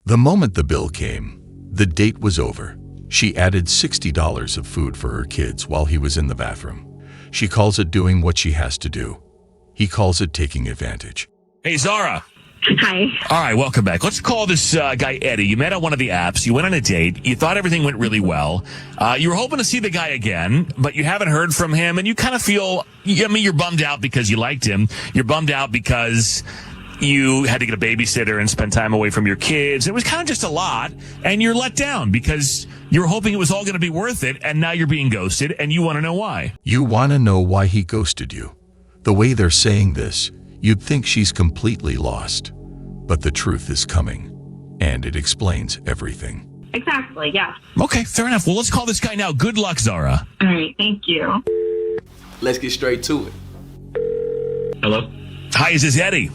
The moment the bill came, the date was over. She added $60 of food for her kids while he was in the bathroom. She calls it doing what she has to do. He calls it taking advantage. Hey, Zara. Hi. All right, welcome back. Let's call this guy Eddie. You met on one of the apps. You went on a date. You thought everything went really well. You were hoping to see the guy again, but you haven't heard from him, and you kind of feel, you're bummed out because you liked him. You're bummed out because you had to get a babysitter and spend time away from your kids. It was kind of just a lot, and you're let down because you were hoping it was all going to be worth it, and now you're being ghosted, and you want to know why. You want to know why he ghosted you. The way they're saying this, you'd think she's completely lost. But the truth is coming, and it explains everything. Exactly, yeah. Okay, fair enough. Well, let's call this guy now. Good luck, Zara. All right, thank you. Let's get straight to it. Hello? Hi, is this Eddie?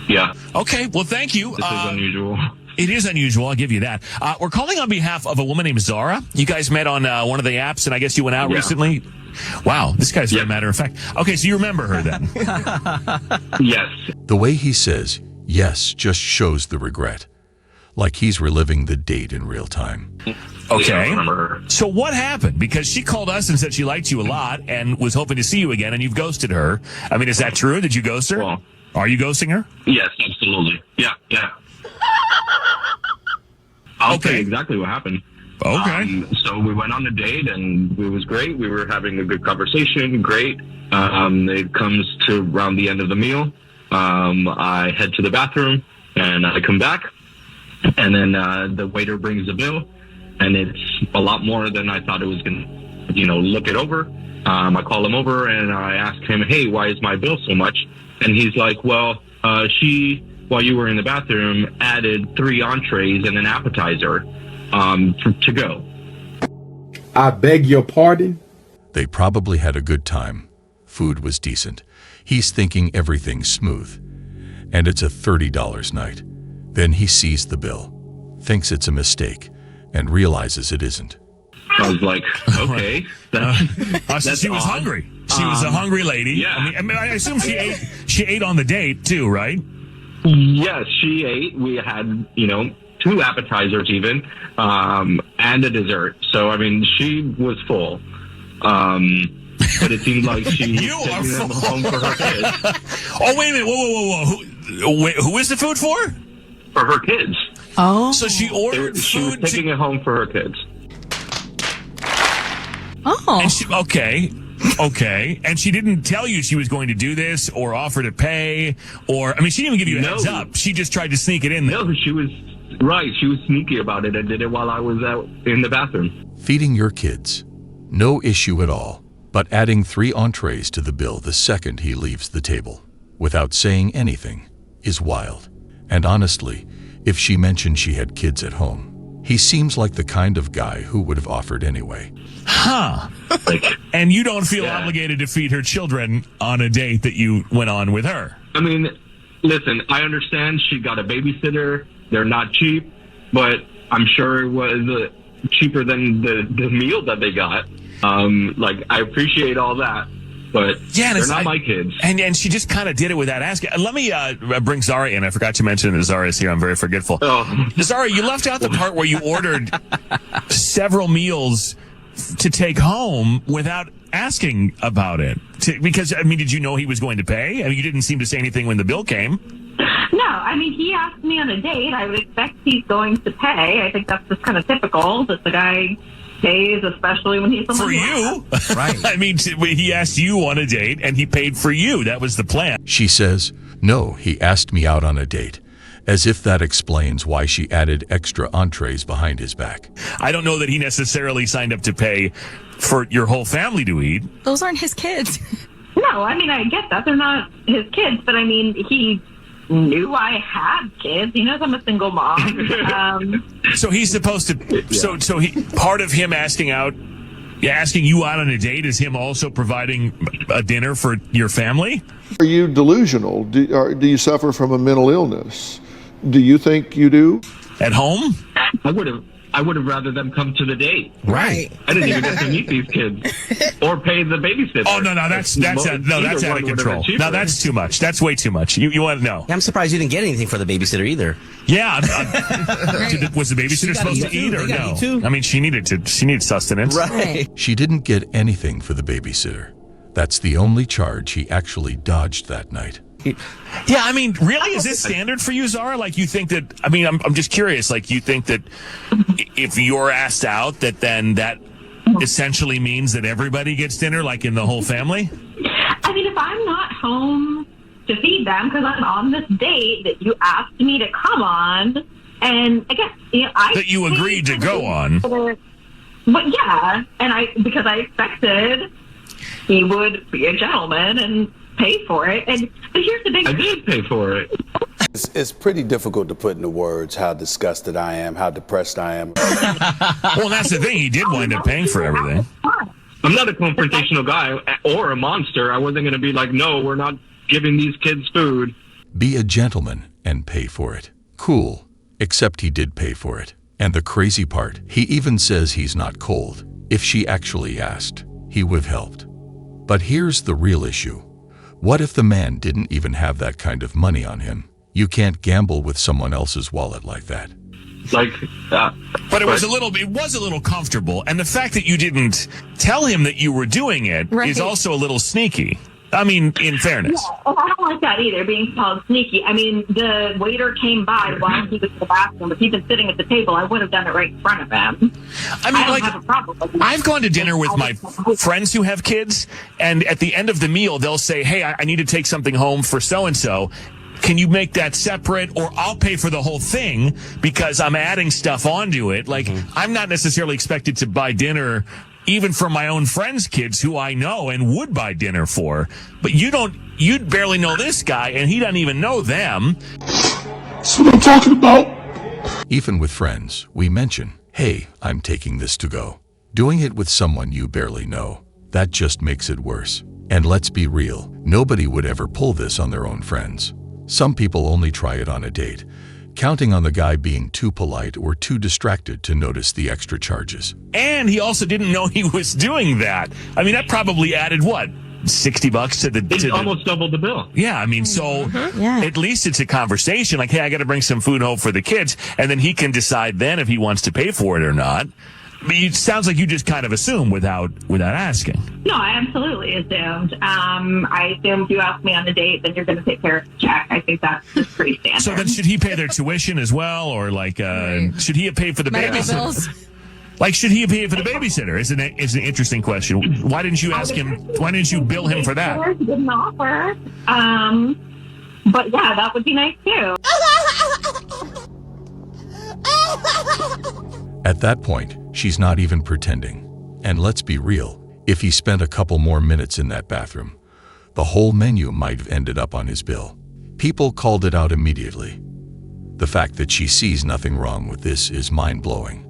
Yeah, Okay, well, thank you. this is unusual. It is unusual, I'll give you that. We're calling on behalf of a woman named Zara. You guys met on one of the apps, and I guess you went out recently. Wow, this guy's very matter of fact. Okay, so you remember her then. Yes. The way he says yes just shows the regret, like he's reliving the date in real time. Yeah, I Okay. remember her. So what happened? Because she called us and said she liked you a lot and was hoping to see you again, and you've ghosted her. I mean, is that true? Did you ghost her? Well, Are you ghosting her? yes, absolutely. Yeah. I'll Okay. tell you exactly what happened. Okay. So we went on a date, and it was great. We were having a good conversation. Great. It comes to around the end of the meal. I head to the bathroom, and I come back, and then the waiter brings the bill, and it's a lot more than I thought it was going to, look it over. I call him over, and I ask him, hey, why is my bill so much? And he's like, well, she, while you were in the bathroom, added 3 entrees and an appetizer to go. I beg your pardon? They probably had a good time. Food was decent. He's thinking everything's smooth. And it's a $30 night. Then he sees the bill, thinks it's a mistake, and realizes it isn't. I was like, okay. So she was odd. hungry. She was a hungry lady. Yeah. I mean, I assume she ate on the date too, right? Yes, she ate. We had, 2 appetizers even, and a dessert. So, I mean, she was full. But it seemed like she was You are taking them full. home for her kids. Oh, wait a minute. Whoa. Who is the food for? For her kids. Oh. So she ordered She was food taking it home for her kids. Oh. and she, okay. And she didn't tell you she was going to do this or offer to pay or, I mean, she didn't even give you a No. heads up. She just tried to sneak it in there. No, she was sneaky about it and did it while I was out in the bathroom. Feeding your kids, no issue at all. But adding 3 entrees to the bill the second he leaves the table, without saying anything, is wild. And honestly, if she mentioned she had kids at home, he seems like the kind of guy who would have offered anyway. Huh. Like, And you don't feel Yeah. obligated to feed her children on a date that you went on with her. I mean, listen, I understand she got a babysitter. They're not cheap, but I'm sure it was cheaper than the meal that they got. I appreciate all that, but Yeah, and they're it's not like- my kids. And she just kind of did it without asking. Let me bring Zara in. I forgot to mention that Zara is here. I'm very forgetful. Oh, Zara, you left out the part where you ordered several meals to take home without asking about it. Because, I mean, did you know he was going to pay? I mean, you didn't seem to say anything when the bill came. No, I mean, he asked me on a date. I would expect he's going to pay. I think that's just kind of typical that the guy pays, especially when he's someone For who you. asks. Right. I mean, he asked you on a date, and he paid for you. That was the plan. She says, no, he asked me out on a date, as if that explains why she added extra entrees behind his back. I don't know that he necessarily signed up to pay for your whole family to eat. Those aren't his kids. No, I mean, I get that. They're not his kids, but I mean, he knew I had kids. He knows I'm a single mom. So he's supposed to. So he part of him asking you out on a date is him also providing a dinner for your family. Are you delusional? Do you suffer from a mental illness? Do you think you do? At home? I would have I would have rather them come to the date. Right. I didn't even get to meet these kids or pay the babysitter. Oh, no, that's out of control. No, that's too much. That's way too much. You want to know. I'm surprised you didn't get anything for the babysitter either. Yeah. Was the babysitter supposed to eat or no? I mean, she needed sustenance. Right. She didn't get anything for the babysitter. That's the only charge he actually dodged that night. Yeah, I mean, really, is this standard for you, Zara? Like, you think that, I mean, I'm just curious, like, you think that if you're asked out, that then that essentially means that everybody gets dinner, like in the whole family? I mean, if I'm not home to feed them because I'm on this date that you asked me to come on, and I guess, that you agreed to go on. But yeah, and because I expected he would be a gentleman and pay for it. But here's the thing. I did pay for it. It's pretty difficult to put into words how disgusted I am, how depressed I am. Well, that's the thing. He did wind up paying for everything. I'm not a confrontational guy or a monster. I wasn't going to be like, no, we're not giving these kids food. Be a gentleman and pay for it. Cool. Except he did pay for it. And the crazy part, he even says he's not cold. If she actually asked, he would have helped. But here's the real issue. What if the man didn't even have that kind of money on him? You can't gamble with someone else's wallet like that. But it was a little comfortable, and the fact that you didn't tell him that you were doing it is also a little sneaky. I mean, in fairness. Yeah, and I don't like that either, being called sneaky. I mean, the waiter came by while he was in the bathroom. If he'd been sitting at the table, I would have done it right in front of him. I mean, don't have a problem with I've gone to dinner with my friends who have kids, and at the end of the meal, they'll say, hey, I need to take something home for so-and-so. Can you make that separate, or I'll pay for the whole thing because I'm adding stuff onto it? Like, I'm not necessarily expected to buy dinner even for my own friends' kids who I know and would buy dinner for. But you barely know this guy, and he doesn't even know them. That's what I'm talking about. Even with friends, we mention, hey, I'm taking this to go. Doing it with someone you barely know, that just makes it worse. And let's be real, nobody would ever pull this on their own friends. Some people only try it on a date, counting on the guy being too polite or too distracted to notice the extra charges. And he also didn't know he was doing that. I mean, that probably added, what, $60 to the... It almost doubled the bill. Yeah, I mean, so at least it's a conversation. Like, hey, I got to bring some food home for the kids. And then he can decide then if he wants to pay for it or not. But it sounds like you just kind of assume without asking. No, I absolutely assumed. I assumed you asked me on a date, then you're going to take care of the check. I think that's just pretty standard. So then should he pay their tuition as well? Or like, should he have paid for the babysitter? Like, should he have paid for the babysitter? Is an interesting question. Why didn't you ask him? Why didn't you bill him for that? He didn't offer. But yeah, that would be nice too. At that point, she's not even pretending. And let's be real, if he spent a couple more minutes in that bathroom, the whole menu might have ended up on his bill. People called it out immediately. The fact that she sees nothing wrong with this is mind-blowing.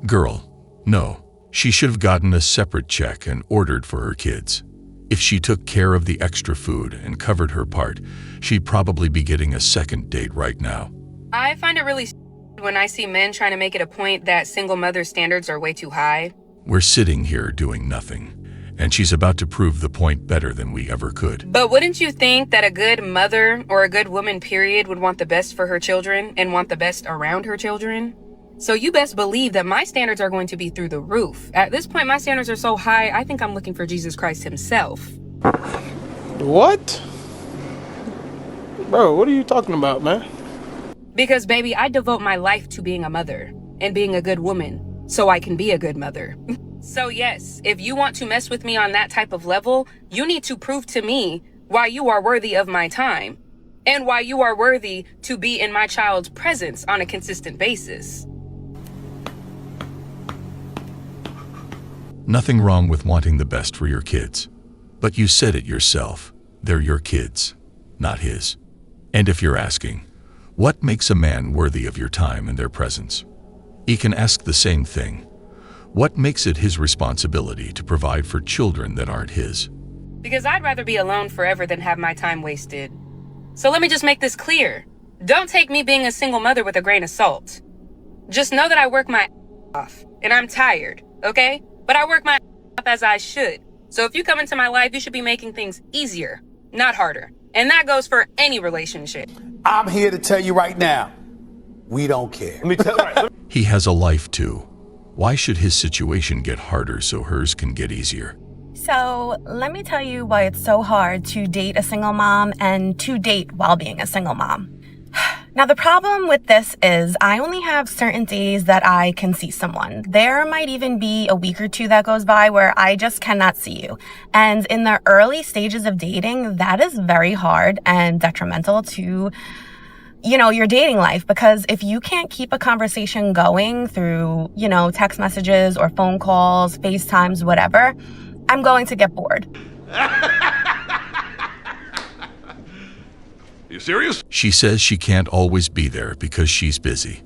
Girl, no, she should have gotten a separate check and ordered for her kids. If she took care of the extra food and covered her part, she'd probably be getting a second date right now. I find it really when I see men trying to make it a point that single mother standards are way too high. We're sitting here doing nothing, and she's about to prove the point better than we ever could. But wouldn't you think that a good mother or a good woman, period, would want the best for her children and want the best around her children? So you best believe that my standards are going to be through the roof. At this point, my standards are so high, I think I'm looking for Jesus Christ himself. What? Bro, what are you talking about, man? Because, baby, I devote my life to being a mother and being a good woman so I can be a good mother. So, yes, if you want to mess with me on that type of level, you need to prove to me why you are worthy of my time and why you are worthy to be in my child's presence on a consistent basis. Nothing wrong with wanting the best for your kids. But you said it yourself. They're your kids, not his. And if you're asking, what makes a man worthy of your time and their presence? He can ask the same thing. What makes it his responsibility to provide for children that aren't his? Because I'd rather be alone forever than have my time wasted. So let me just make this clear. Don't take me being a single mother with a grain of salt. Just know that I work my off. And I'm tired, okay? But I work my off as I should. So if you come into my life, you should be making things easier, not harder. And that goes for any relationship. I'm here to tell you right now, we don't care. He has a life too. Why should his situation get harder so hers can get easier? So let me tell you why it's so hard to date a single mom and to date while being a single mom. Now, the problem with this is I only have certain days that I can see someone. There might even be a week or two that goes by where I just cannot see you. And in the early stages of dating, that is very hard and detrimental to, your dating life, because if you can't keep a conversation going through, text messages or phone calls, FaceTimes, whatever, I'm going to get bored. You serious? She says she can't always be there because she's busy,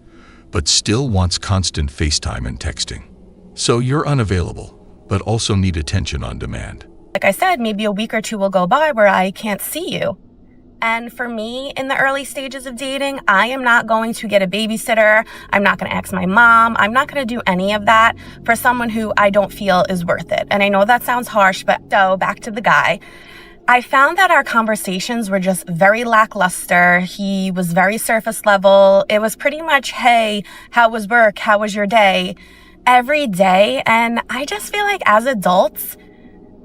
but still wants constant FaceTime and texting. So you're unavailable, but also need attention on demand. Like I said, maybe a week or two will go by where I can't see you. And for me, in the early stages of dating, I am not going to get a babysitter. I'm not going to ask my mom. I'm not going to do any of that for someone who I don't feel is worth it. And I know that sounds harsh, but so back to the guy. I found that our conversations were just very lackluster. He was very surface level. It was pretty much, hey, how was work? How was your day? Every day. And I just feel like as adults,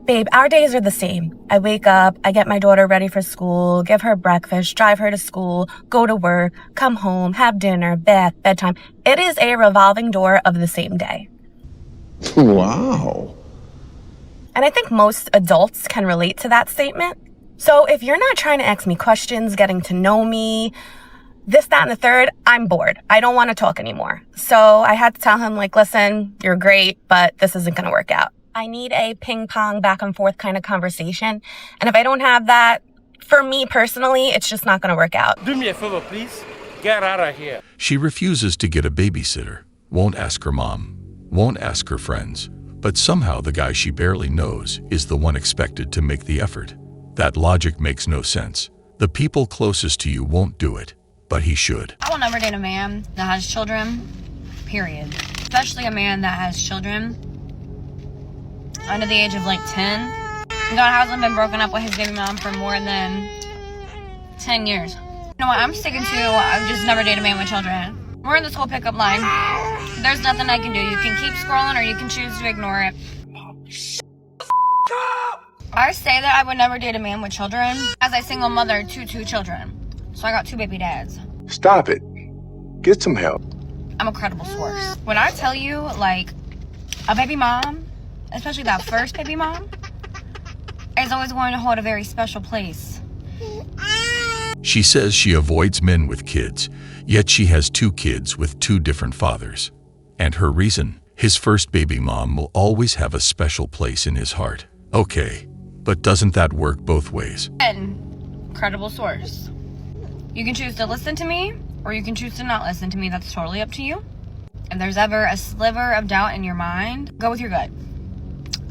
babe, our days are the same. I wake up, I get my daughter ready for school, give her breakfast, drive her to school, go to work, come home, have dinner, bath, bedtime. It is a revolving door of the same day. Wow. And I think most adults can relate to that statement. So if you're not trying to ask me questions, getting to know me, this, that, and the third, I'm bored. I don't want to talk anymore. So I had to tell him, listen, you're great, but this isn't going to work out. I need a ping pong back and forth kind of conversation. And if I don't have that, for me personally, it's just not going to work out. Do me a favor, please. Get out of here. She refuses to get a babysitter, won't ask her mom, won't ask her friends. But somehow the guy she barely knows is the one expected to make the effort. That logic makes no sense. The people closest to you won't do it, but he should. I will never date a man that has children, period. Especially a man that has children under the age of 10. God hasn't been broken up with his baby mom for more than 10 years. You know what I'm sticking to? I've just never dated a man with children. We're in this whole pickup line. There's nothing I can do. You can keep scrolling or you can choose to ignore it. I say that I would never date a man with children as a single mother to 2 children. So I got 2 baby dads. Stop it. Get some help. I'm a credible source. When I tell you, a baby mom, especially that first baby mom, is always going to hold a very special place. She says she avoids men with kids, yet she has 2 kids with 2 different fathers. And her reason? His first baby mom will always have a special place in his heart. Okay, but doesn't that work both ways? And credible source. You can choose to listen to me, or you can choose to not listen to me. That's totally up to you. If there's ever a sliver of doubt in your mind, go with your gut.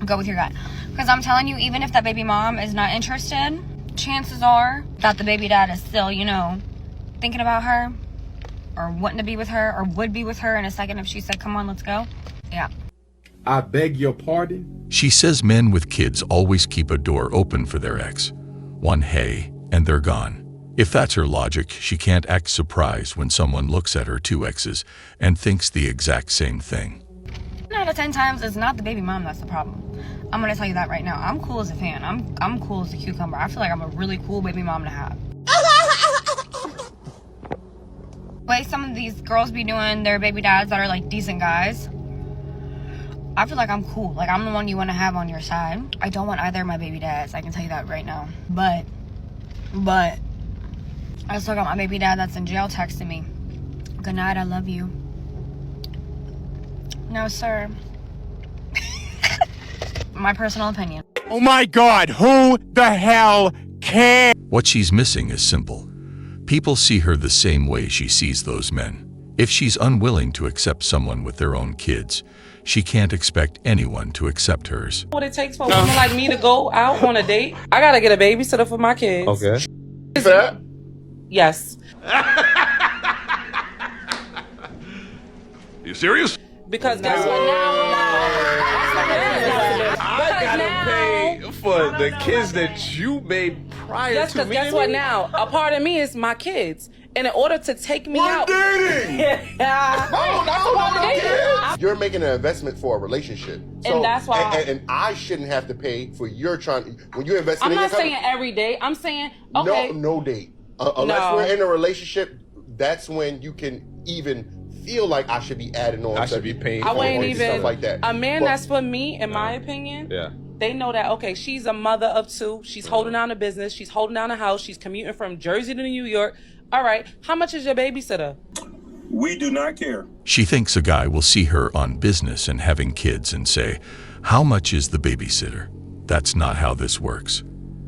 Go with your gut. Because I'm telling you, even if that baby mom is not interested, chances are that the baby dad is still, thinking about her or wanting to be with her or would be with her in a second if she said, come on, let's go. Yeah. I beg your pardon? She says men with kids always keep a door open for their ex. One hey, and they're gone. If that's her logic, she can't act surprised when someone looks at her 2 exes and thinks the exact same thing. 9 out of 10 times, it's not the baby mom that's the problem. I'm gonna tell you that right now. I'm cool as a fan. I'm cool as a cucumber. I feel like I'm a really cool baby mom to have. The way some of these girls be doing their baby dads that are decent guys, I feel like I'm cool. I'm the one you want to have on your side. I don't want either of my baby dads. I can tell you that right now. But I still got my baby dad that's in jail texting me. Good night, I love you. No, sir. My personal opinion. Oh my God, who the hell cares? What she's missing is simple. People see her the same way she sees those men. If she's unwilling to accept someone with their own kids, she can't expect anyone to accept hers. What it takes for a woman like me to go out on a date, I gotta get a babysitter for my kids. Okay. Fair? Yes. You serious? Because guess what now? I gotta pay for the kids that you made prior Yes, to because me. guess what now? A part of me is my kids. And in order to take me out. Dating! Yeah. You're making an investment for a relationship. So, And that's why. And I shouldn't have to pay for your trying. When you're investing I'm in not your saying every day. I'm saying, okay. No date. Unless we're in a relationship, that's when you can even feel like I should be adding on. I should be paying I for wouldn't it, even. stuff like that. A man that's for me, in my opinion. Yeah. They know that, okay, she's a mother of two. She's holding down a business. She's holding down a house. She's commuting from Jersey to New York. All right, how much is your babysitter? We do not care. She thinks a guy will see her on business and having kids and say, "How much is the babysitter?" That's not how this works.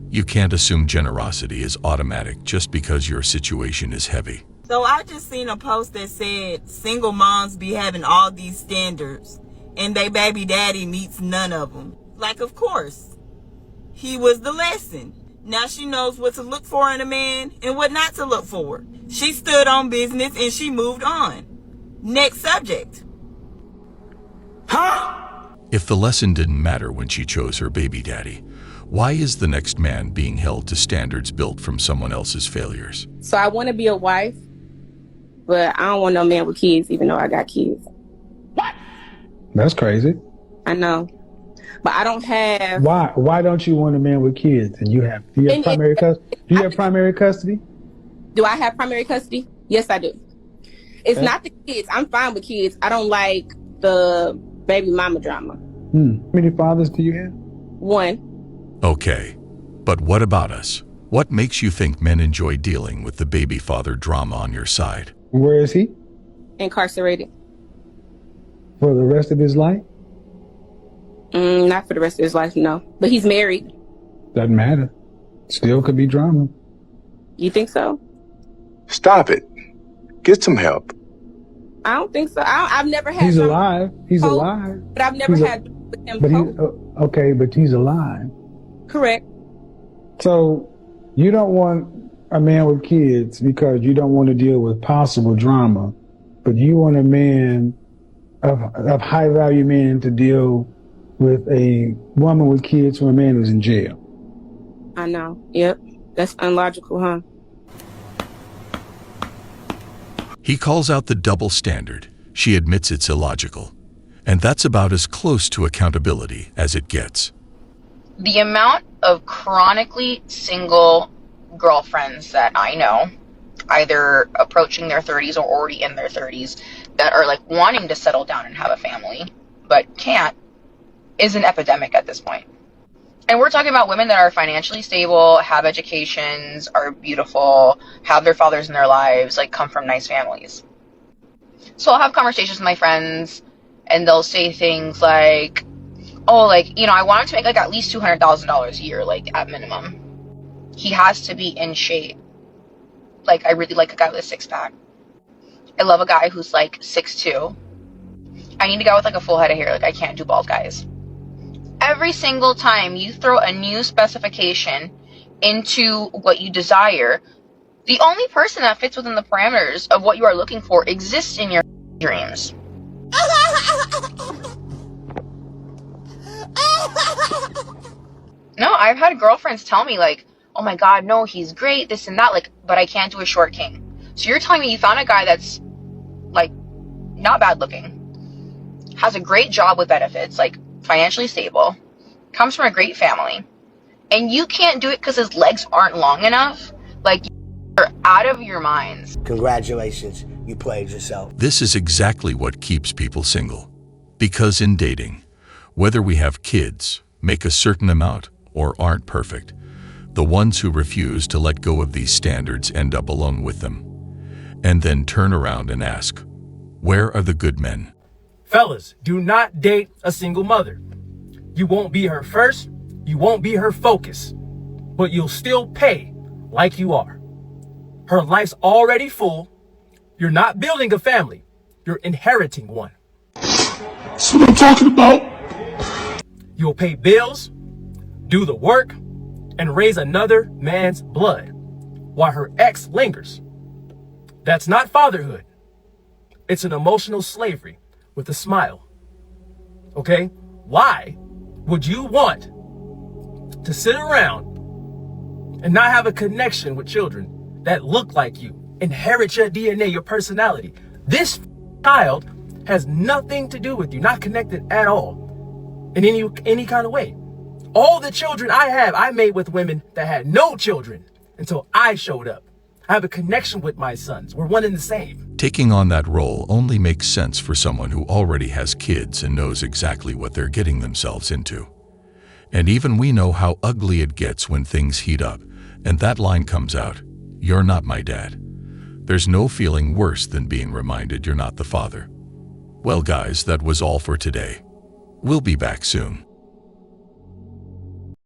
You can't assume generosity is automatic just because your situation is heavy. So I just seen a post that said single moms be having all these standards and they baby daddy meets none of them. Like, of course, he was the lesson. Now she knows what to look for in a man and what not to look for. She stood on business and she moved on. Next subject. If the lesson didn't matter when she chose her baby daddy, why is the next man being held to standards built from someone else's failures? So I want to be a wife, but I don't want no man with kids, even though I got kids. That's crazy. I know. But I don't have. Why don't you want a man with kids? And do you have primary custody? Do you have primary custody? Do I have primary custody? Yes, I do. It's Okay. not the kids. I'm fine with kids. I don't like the baby mama drama. How many fathers do you have? One. Okay, but what about us? What makes you think men enjoy dealing with the baby father drama on your side? Where is he? Incarcerated. For the rest of his life? Not for the rest of his life, no. But he's married. Doesn't matter. Still could be drama. You think so? Stop it. Get some help. I don't think so. I've never had. He's alive. He's alive. But I've never He's had with him. But okay, but he's alive. Correct. So you don't want a man with kids because you don't want to deal with possible drama, but you want a man of high value man to deal with a woman with kids from a man who's in jail. I know. Yep. That's illogical, huh? He calls out the double standard. She admits it's illogical. And that's about as close to accountability as it gets. The amount of chronically single girlfriends that I know, either approaching their 30s or already in their 30s, that are like wanting to settle down and have a family, but can't, is an epidemic at this point. And we're talking about women that are financially stable, have educations, are beautiful, have their fathers in their lives, like come from nice families. So I'll have conversations with my friends and they'll say things like, oh, like, you know, I want him to make like at least $200,000 a year, like at minimum. He has to be in shape. Like, I really like a guy with a six-pack. I love a guy who's like 6'2". I need a guy with like a full head of hair. Like, I can't do bald guys. Every single time you throw a new specification into what you desire, the only person that fits within the parameters of what you are looking for exists in your dreams. No, I've had girlfriends tell me like, oh my god, no, he's great, this and that, like, but I can't do a short king. So you're telling me you found a guy that's like not bad looking, has a great job with benefits, like financially stable, comes from a great family, and you can't do it because his legs aren't long enough? Like, you're out of your minds. Congratulations, you played yourself. This is exactly what keeps people single. Because in dating, whether we have kids, make a certain amount, or aren't perfect, the ones who refuse to let go of these standards end up alone with them. And then turn around and ask, where are the good men? Fellas, do not date a single mother. You won't be her first, you won't be her focus, but you'll still pay like you are. Her life's already full. You're not building a family, you're inheriting one. That's what I'm talking about. You'll pay bills, do the work, and raise another man's blood while her ex lingers. That's not fatherhood. It's an emotional slavery with a smile. Okay? Why would you want to sit around and not have a connection with children that look like you, inherit your DNA, your personality? This child has nothing to do with you, not connected at all in any kind of way. All the children I have, I made with women that had no children until I showed up. I have a connection with my sons. We're one and the same. Taking on that role only makes sense for someone who already has kids and knows exactly what they're getting themselves into. And even we know how ugly it gets when things heat up, and that line comes out, "You're not my dad." There's no feeling worse than being reminded you're not the father. Well, guys, that was all for today. We'll be back soon.